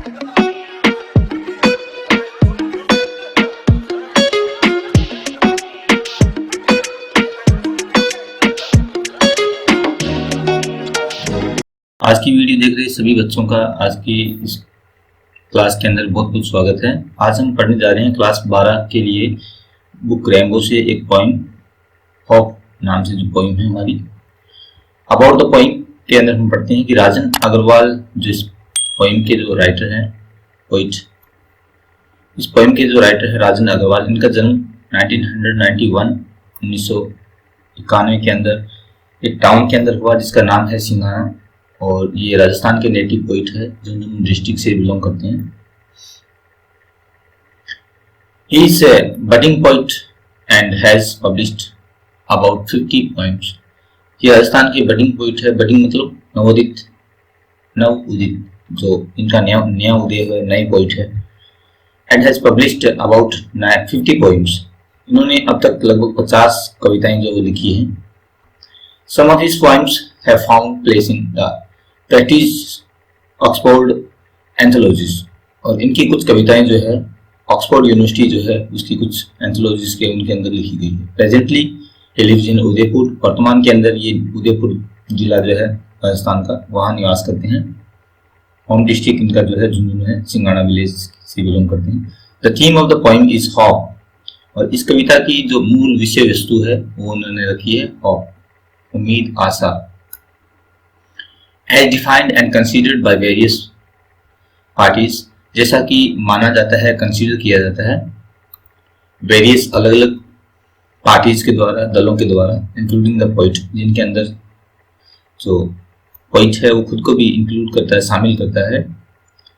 आज की वीडियो देख रहे सभी बच्चों का आज की इस क्लास के अंदर बहुत बहुत स्वागत है। आज हम पढ़ने जा रहे हैं क्लास 12 के लिए बुक रेनबो से एक पोइम, हॉप नाम से जो पोइम है हमारी। अबाउट द पोइम के अंदर हम पढ़ते हैं कि राजन अग्रवाल जो इस पोइम के जो राइटर हैं, इस पोइम के जो राइटर है राजन अग्रवाल, इनका जन्म 1991 के अंदर एक टाउन के अंदर हुआ जिसका नाम है सिंघाना, और ये राजस्थान के नेटिव पोइट है, झुंझुनू डिस्ट्रिक्ट से बिलोंग करते हैं। He is a budding poet and has published about 50 poems. ये राजस्थान के बडिंग पोइट है। बडिंग मतलब नवोदित, जो इनका नया उदय है, नई पोइट है। And has published about 50 poems. इन्होंने अब तक लगभग 50 कविताएं जो लिखी हैं। Some of his poems have found place in the practice Oxford anthologies, और इनकी कुछ कविताएं जो है ऑक्सफोर्ड यूनिवर्सिटी जो है उसकी कुछ एंथोलॉजीज के उनके अंदर लिखी गई है। Presently he lives in Udaipur, वर्तमान के अंदर ये उदयपुर जिला जो है राजस्थान का, वहाँ निवास करते हैं। होम डिस्ट्रिक्ट इनका जो है झुंझुनू है, सिंघाना विलेज से बिलोंग करते हैं। The theme of the poem is hop, और इस कविता की जो मूल विषय वस्तु है वो उन्होंने रखी है हॉप, उम्मीद, आशा। As defined and considered by various parties, जैसा कि माना जाता है, कंसीडर किया जाता है वेरियस अलग अलग पार्टीज के द्वारा, दलों के द्वारा, इंक्लूडिंग द पोइट, जिनके अंदर जो पोइट है वो खुद को भी इंक्लूड करता है, शामिल करता है।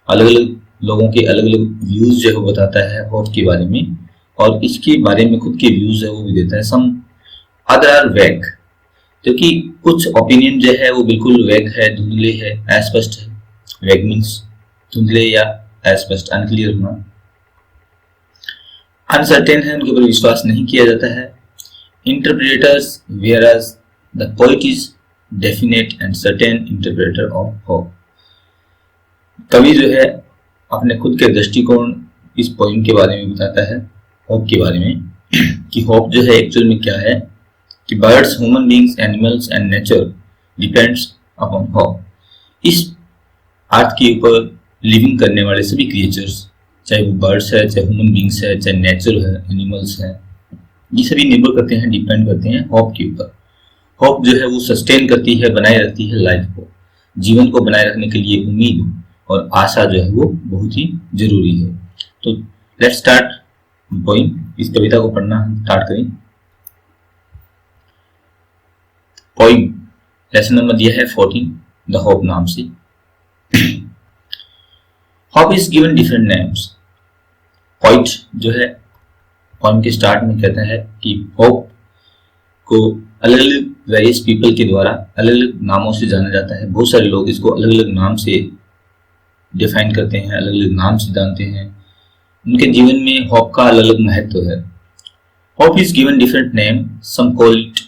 अलग अलग लोगों के अलग अलग व्यूज जो है वो बताता है हॉप के बारे में, और इसके बारे में खुद के व्यूज है वो भी देता है। सम अदर आर वैग, क्योंकि कुछ ओपिनियन जो है वो बिल्कुल वैग है, धुंधले है, अस्पष्ट है। वैग मीन्स धुंधले या अस्पष्ट, अनक्लियर होना। अनसर्टेन है, उनके ऊपर विश्वास नहीं किया जाता है। Interpreters, whereas the poet is definite and certain interpreter of hope. कवि जो है अपने खुद के दृष्टिकोण इस पोइम के बारे में बताता है, होप के बारे में, कि होप जो है एक्चुअल में क्या है, कि birds, human beings, animals and nature depends upon hope. इस अर्थ के ऊपर लिविंग करने वाले सभी क्रिएचर्स, चाहे वो बर्ड्स है, चाहे ह्यूमन बींग्स है, चाहे नेचर है, एनिमल्स है, ये सभी निर्भर करते हैं, डिपेंड करते हैं होप के ऊपर। होप जो है वो सस्टेन करती है, बनाए रखती है लाइफ को, जीवन को बनाए रखने के लिए उम्मीद और आशा जो है वो बहुत ही जरूरी है। तो लेट्स स्टार्ट पोइम। इस कविता को पढ़ना हम स्टार्ट करें। पोइम लेसन नंबर दिया है 14, द होप नाम से। Hope is given different names. Poet जो है पोइम के स्टार्ट में कहता है कि होप को अलग अलग वेरियस पीपल के द्वारा अलग अलग नामों से जाना जाता है। बहुत सारे लोग इसको अलग अलग नाम से डिफाइन करते हैं, अलग अलग नाम से जानते हैं। उनके जीवन में होप का अलग अलग महत्व है। Hope is given different name, some call it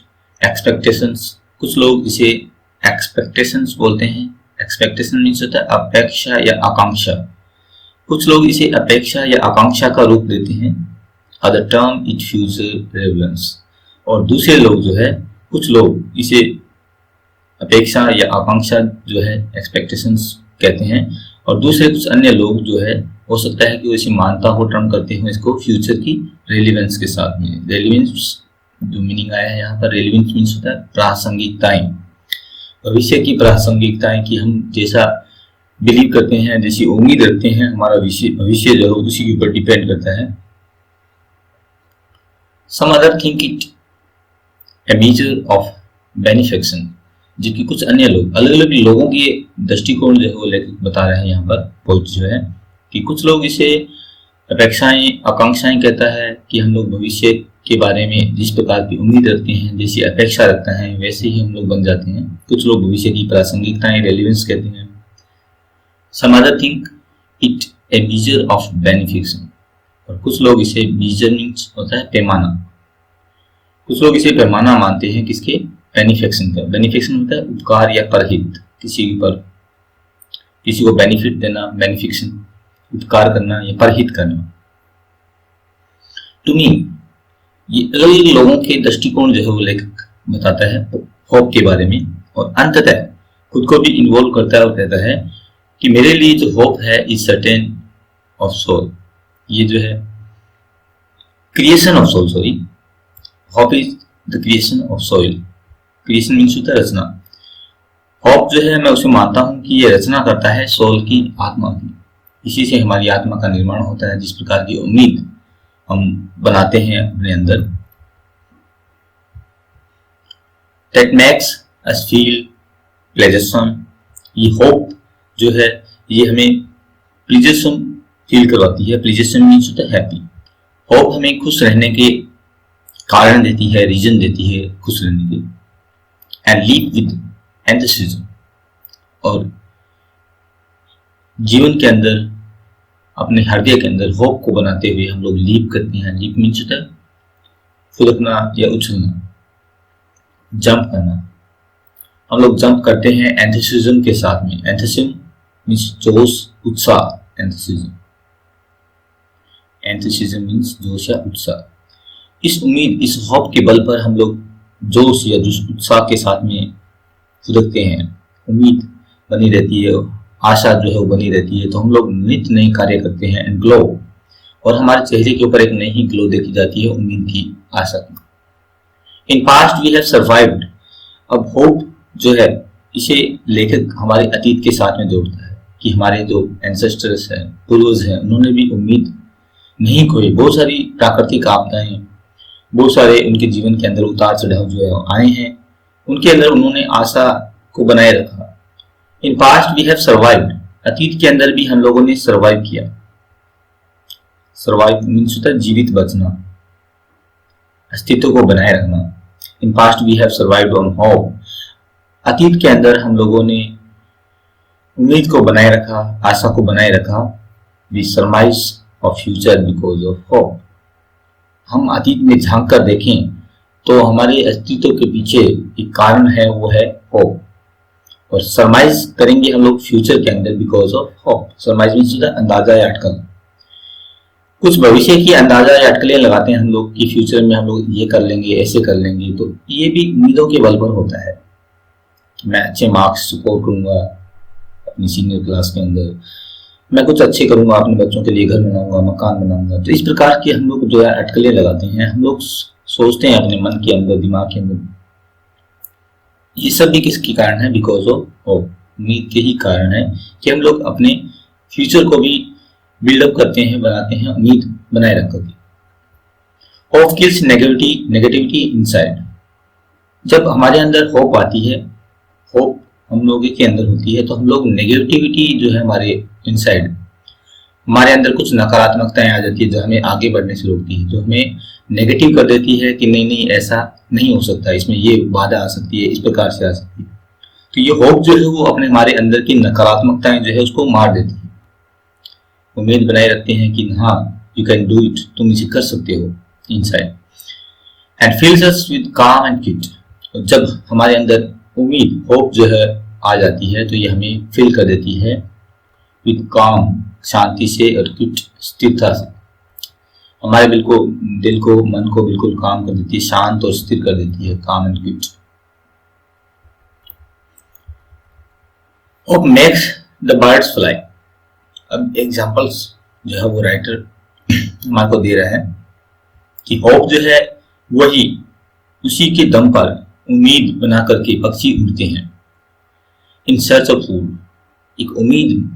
expectations, कुछ लोग इसे एक्सपेक्टेशंस बोलते हैं। एक्सपेक्टेशन मीन्स होता है अपेक्षा या आकांक्षा। कुछ लोग इसे अपेक्षा या आकांक्षा का रूप देते हैं। अदर टर्म इट फ्यूचर रेवलेंस, और दूसरे लोग जो है, कुछ लोग इसे अपेक्षा या आकांक्षा जो है एक्सपेक्टेशंस कहते हैं, और दूसरे कुछ अन्य लोग जो है हो सकता है कि वो इसे मानता हो, टर्म करते हो इसको फ्यूचर की रेलिवेंस के साथ में। रेलिवेंस जो मीनिंग आया है यहाँ पर, रेलिवेंस मीन्स होता है प्रासंगिकताएं, भविष्य की प्रासंगिकताएं, कि हम जैसा बिलीव करते हैं, जैसी उम्मीद रखते हैं, हमारा भविष्य जो है उसी के ऊपर डिपेंड करता है। Some other think it a measure of benefaction, जबकि कुछ अन्य लोग, अलग अलग लोगों के दृष्टिकोण जो है वो लेकर बता रहे हैं यहाँ पर पोइट जो है, कि कुछ लोग इसे अपेक्षाएं, आकांक्षाएं कहता है कि हम लोग भविष्य के बारे में जिस प्रकार की उम्मीद रखते हैं, जैसी अपेक्षा रखते हैं, वैसे ही हम लोग बन जाते हैं। कुछ लोग भविष्य की प्रासंगिकताएं, रेलिवेंस कहते हैं। Some other think it a measure of benefaction, और कुछ लोग इसे मेजर मीन्स होता है पैमाना, कुछ लोग इसे पैमाना मानते हैं किसके, बेनिफिक्शन का। बेनिफिक्शन होता है उपकार या परहित, किसी को बेनिफिट देना, बेनिफिक्शन। उपकार करना या परहित करना। टू मी, ये अलग अलग लोगों के दृष्टिकोण जो है वो लेखक बताता है होप के बारे में, और अंततः खुद को भी इन्वॉल्व करता है और कहता है कि मेरे लिए जो होप है इज सर्टेन ऑफ सोल। ये जो है creation of soul, sorry, hope is the creation of soul. Creation means होता है रचना। होप जो है मैं उसे मानता हूं कि ये रचना करता है सोल की, आत्मा की। इसी से हमारी आत्मा का निर्माण होता है। जिस प्रकार की उम्मीद हम बनाते हैं अपने अंदर, that makes us feel pleasuresome। ये होप जो है ये हमें प्लीजरसम फील करवाती है। प्लीजरसम मीन्स होता है हैप्पी। होप हमें खुश रहने के कारण देती है, रीजन देती है खुश रहने के। एंड लीव विद एंथुसिज्म, और जीवन के अंदर अपने हृदय के अंदर होप को बनाते हुए हम लोग लीप करते हैं। लीप मीन्स होता है फुदकना या उछलना, जंप करना। हम लोग जंप करते हैं एंथुसिज्म के साथ में। एंथुसिज्म मीन्स जोश, उत्साह। एंथुसिज्म मीन्स जोश या उत्साह। इस उम्मीद, इस होप के बल पर हम लोग जोश या उत्साह के साथ में फुदकते हैं। उम्मीद बनी रहती है, आशा जो है वो बनी रहती है, तो हम लोग नित्य नए कार्य करते हैं। एंड ग्लो, और हमारे चेहरे के ऊपर एक नई ग्लो देखी जाती है उम्मीद की, आशा की। In past we have survived. अब होप जो है इसे लेखक हमारे अतीत के साथ में जोड़ता है कि हमारे जो एंसेस्टर्स हैं, पूर्वज हैं, उन्होंने भी उम्मीद नहीं खोई। बहुत सारी प्राकृतिक आपदाएं, बहुत सारे उनके जीवन के अंदर उतार चढ़ाव जो है आए हैं, उनके अंदर उन्होंने आशा को बनाए रखा। In past we have survived. अतीत के अंदर भी हम लोगों ने सर्वाइव किया। सर्वाइव मीन्स होता है जीवित बचना, अस्तित्व को बनाए रखना। In past we have survived on hope. अतीत के अंदर हम लोगों ने उम्मीद को बनाए रखा, आशा को बनाए रखा। We surmise of future because of hope. हम अतीत में झांक कर देखें तो हमारे अस्तित्व के पीछे एक कारण है, वो है होप। और सरमाइज करेंगे हम लोग फ्यूचर के अंदर बिकॉज ऑफ होप। सरमाइज मीन्स अंदाजा या अटकल। कुछ भविष्य की अंदाजा या अटकलें लगाते हैं हम लोग कि फ्यूचर में हम लोग ये कर लेंगे, ऐसे कर लेंगे। तो ये भी उम्मीदों के बल पर होता है कि मैं अच्छे मार्क्स स्कोर करूंगा अपनी सीनियर क्लास के अंदर, मैं कुछ अच्छे करूंगा, अपने बच्चों के लिए घर बनाऊंगा, मकान बनाऊंगा। तो इस प्रकार के हम लोग जो है अटकलें लगाते हैं, हम लोग सोचते हैं अपने मन के अंदर, दिमाग के अंदर। ये सब भी किसके कारण है? Because of hope. उम्मीद के ही कारण है कि हम लोग अपने फ्यूचर को भी बिल्डअप करते हैं, बनाते हैं, उम्मीद बनाए रख करके। Hope kills negativity inside. जब हमारे अंदर होप आती है, होप हम लोगों के अंदर होती है, तो हम लोग नेगेटिविटी जो है हमारे इनसाइड, हमारे अंदर कुछ नकारात्मकताएं आ जाती है जो हमें आगे बढ़ने से रोकती है, जो हमें नेगेटिव कर देती है कि नहीं ऐसा नहीं हो सकता, इसमें ये बाधा आ सकती है, इस प्रकार से आ सकती है। तो ये होप जो है वो अपने हमारे अंदर की नकारात्मकताएं जो है उसको मार देती है। उम्मीद बनाए रखते हैं कि हाँ यू कैन डू इट, तुम इसे कर सकते हो इनसाइड। एंड फिल्स अस विद काम एंड क्विट। जब हमारे अंदर उम्मीद, होप जो है आ जाती है, तो ये हमें फिल कर देती है विद काम, शांति से, और क्विट, स्थिरता से। हमारे बिल्कुल दिल को, मन को बिल्कुल काम कर देती है, शांत और स्थिर कर देती है। काम and quit. Hope makes the birds fly. अब एग्जांपल्स जो है वो राइटर हमारे को दे रहा है कि होप जो है वही, उसी के दम पर उम्मीद बना करके पक्षी उड़ते हैं इन सर्च ऑफ फूड। एक उम्मीद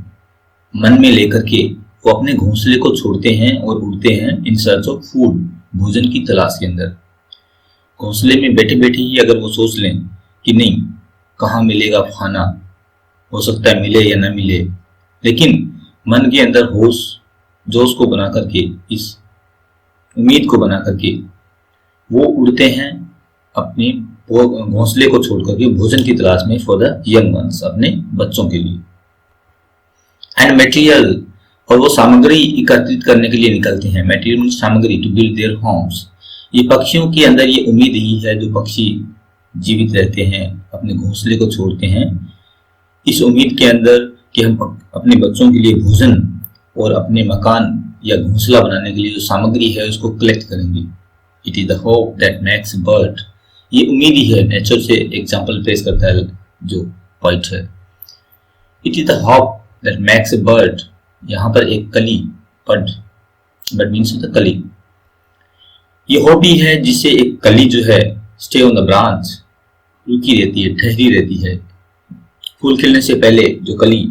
मन में लेकर के वो अपने घोंसले को छोड़ते हैं और उड़ते हैं इन सर्च ऑफ फूड, भोजन की तलाश के अंदर। घोंसले में बैठे बैठे ही अगर वो सोच लें कि नहीं कहाँ मिलेगा खाना, हो सकता है मिले या ना मिले, लेकिन मन के अंदर होश, जोश को बना करके, इस उम्मीद को बना करके वो उड़ते हैं अपने घोंसले को छोड़ करके भोजन की तलाश में, फॉर द यंग वंस, अपने बच्चों के लिए। एंड मटेरियल, और वो सामग्री एकत्रित करने के लिए निकलते हैं। मटेरियल मीन्स सामग्री, टू बिल्ड देयर होम्स। ये पक्षियों के अंदर ये उम्मीद ही है जो पक्षी जीवित रहते हैं, अपने घोंसले को छोड़ते हैं इस उम्मीद के अंदर कि हम अपने बच्चों के लिए भोजन और अपने मकान या घोंसला बनाने के लिए जो सामग्री है उसको कलेक्ट करेंगे। It is the hope that makes a bird, ये उम्मीद ही है, नेचर से एग्जाम्पल पेश करता है जो पॉइंट है। It is the hope that makes a bird, यहाँ पर एक कली, बर्ड मीन्स द कली, ये होप ही है जिससे एक कली जो है स्टे ऑन द ब्रांच, रुकी रहती है, ठहरी रहती है। फूल खिलने से पहले जो कली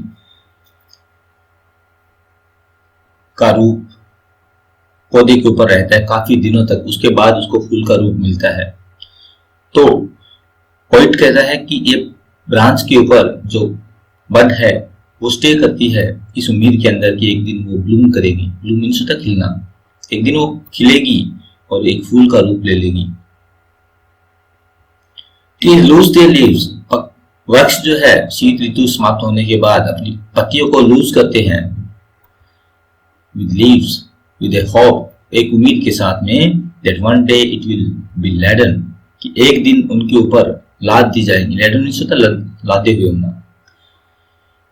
का रूप पौधे के ऊपर रहता है काफी दिनों तक, उसके बाद उसको फूल का रूप मिलता है। तो पोइट कहता है कि ये ब्रांच के ऊपर जो बड है वो स्टे करती है इस उम्मीद के अंदर कि एक दिन वो ब्लूम करेगी। ब्लूम मीन्स होता खिलना, एक दिन वो खिलेगी और एक फूल का रूप ले लेगी। लूज देयर लीव्स, वृक्ष जो है शीत ऋतु समाप्त होने के बाद अपनी पत्तियों को लूज करते हैं। With leaves with a hope, एक उम्मीद के साथ में, that one day it will be laden, कि एक दिन उनके ऊपर लाद दी जाएगी। लैडन मीन्स होता लादे हुए होना।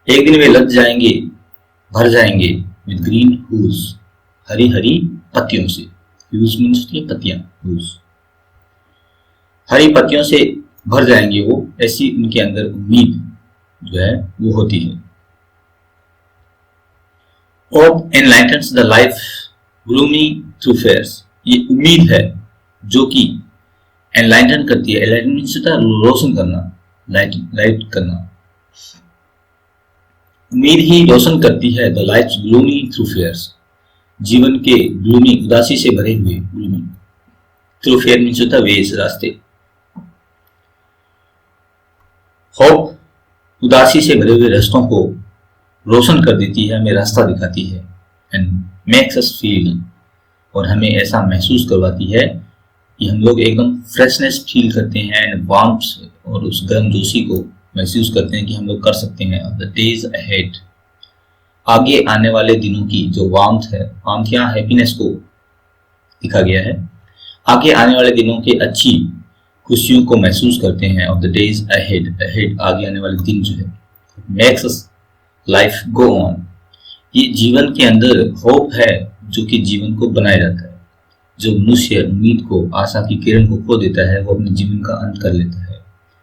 एक दिन वे लद जाएंगे, भर जाएंगे, with green whose, Hari Hari पत्तियों से। हूज मीन्स होती है पत्तियां, हूज, हरी पत्तियों से भर जाएंगे वो, ऐसी उनके अंदर उम्मीद जो है वो होती है। Hope enlightens the life gloomy through fears, ये उम्मीद है जो कि एनलाइटन करती है। एनलाइटन मीन्स होता है रोशन करना, लाइट करना। उम्मीद ही रोशन करती है the life gloomy through fears, जीवन के ग्लूमी, उदासी से भरे हुए, ग्लूमी थ्रू फेयर मीन्स होता है वेज, रास्ते। होप उदासी से भरे हुए रास्तों को रोशन कर देती है, हमें रास्ता दिखाती है। एंड मेक्स अस फील, और हमें ऐसा महसूस करवाती है कि हम लोग एकदम फ्रेशनेस फील करते हैं, एंड वार्मथ, और उस गर्मजोशी को महसूस करते हैं कि हम लोग कर सकते हैं। ऑफ द डेज अहेड, आगे आने वाले दिनों की जो वार्मथ है, वार्मथ यहाँ हैप्पीनेस को दिखा गया है। आगे आने वाले दिनों की अच्छी खुशियों को महसूस करते हैं। Of the days ahead, ahead आगे आने वाले दिन जो है। Makes us life go on, ये जीवन के अंदर होप है जो कि जीवन को बनाए रखता है। जो मनुष्य उम्मीद को, आशा की किरण को खो देता है वो अपने जीवन का अंत कर लेता है।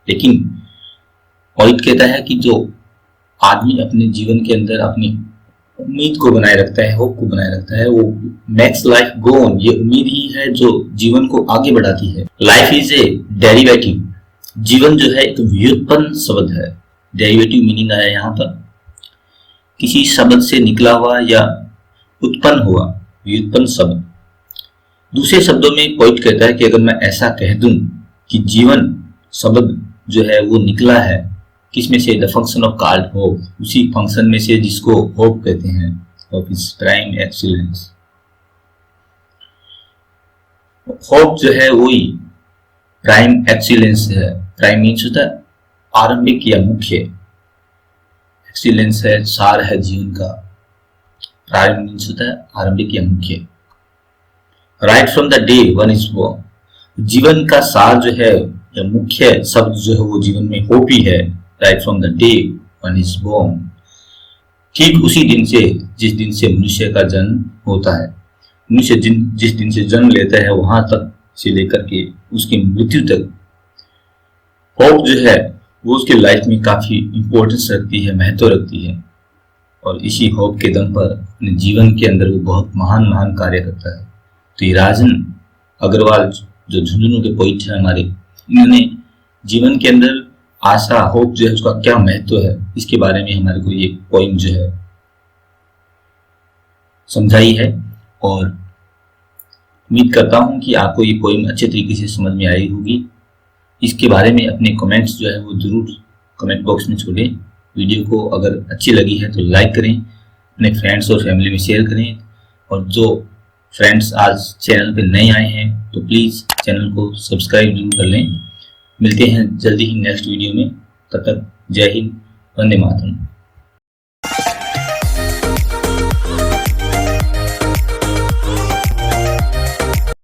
लेकिन पॉइंट कहता है कि जो आदमी अपने जीवन के अंदर अपनी उम्मीद को बनाए रखता है, होप को बनाए रखता है, वो मेक्स लाइफ गो ऑन, ये उम्मीद ही है जो जीवन को आगे बढ़ाती है। लाइफ इज ए डेरिवेटिव, जीवन जो है एक व्युत्पन्न शब्द है। डेरिवेटिव मीनिंग आया यहाँ पर किसी शब्द से निकला हुआ या उत्पन्न हुआ, व्युत्पन्न शब्द। दूसरे शब्दों में पॉइंट कहता है कि अगर मैं ऐसा कह दूं कि जीवन शब्द जो है वो निकला है किसमें से, the function of called hope, उसी फंक्शन में से जिसको होप कहते हैं, of is prime excellence. Hope जो है वही प्राइम एक्सीलेंस है। प्राइम मीन्स होता है आरंभिक या मुख्य, एक्सीलेंस है सार है जीवन का। प्राइम मीन्स होता है आरंभिक या मुख्य। Right from the day one is born, जीवन का सार जो है या मुख्य शब्द जो है वो जीवन में होप ही है। Right from the day one is born, ठीक उसी दिन से जिस दिन से मनुष्य का जन्म होता है। मनुष्य जिस दिन से जन्म लेता है वहां तक से लेकर के उसकी मृत्यु तक होप जो है वो उसकी लाइफ में काफी इंपॉर्टेंस रखती है, महत्व रखती है। और इसी होप के दम पर अपने जीवन के अंदर वो बहुत महान महान कार्य करता है। तो ये राजन अग्रवाल जो झुंझुनू के पोइट है हमारे, इन्होंने जीवन के अंदर आशा, होप जो है उसका क्या महत्व है इसके बारे में हमारे को ये पोइम जो है समझाई है। और उम्मीद करता हूं कि आपको ये पोइम अच्छे तरीके से समझ में आई होगी। इसके बारे में अपने कमेंट्स जो है वो जरूर कमेंट बॉक्स में छोड़ें। वीडियो को अगर अच्छी लगी है तो लाइक करें, अपने फ्रेंड्स और फैमिली में शेयर करें। और जो फ्रेंड्स आज चैनल पे नए आए हैं तो प्लीज़ चैनल को सब्सक्राइब जरूर कर लें। मिलते हैं जल्दी ही नेक्स्ट वीडियो में, तब तक जय हिंद, वंदे मातरम।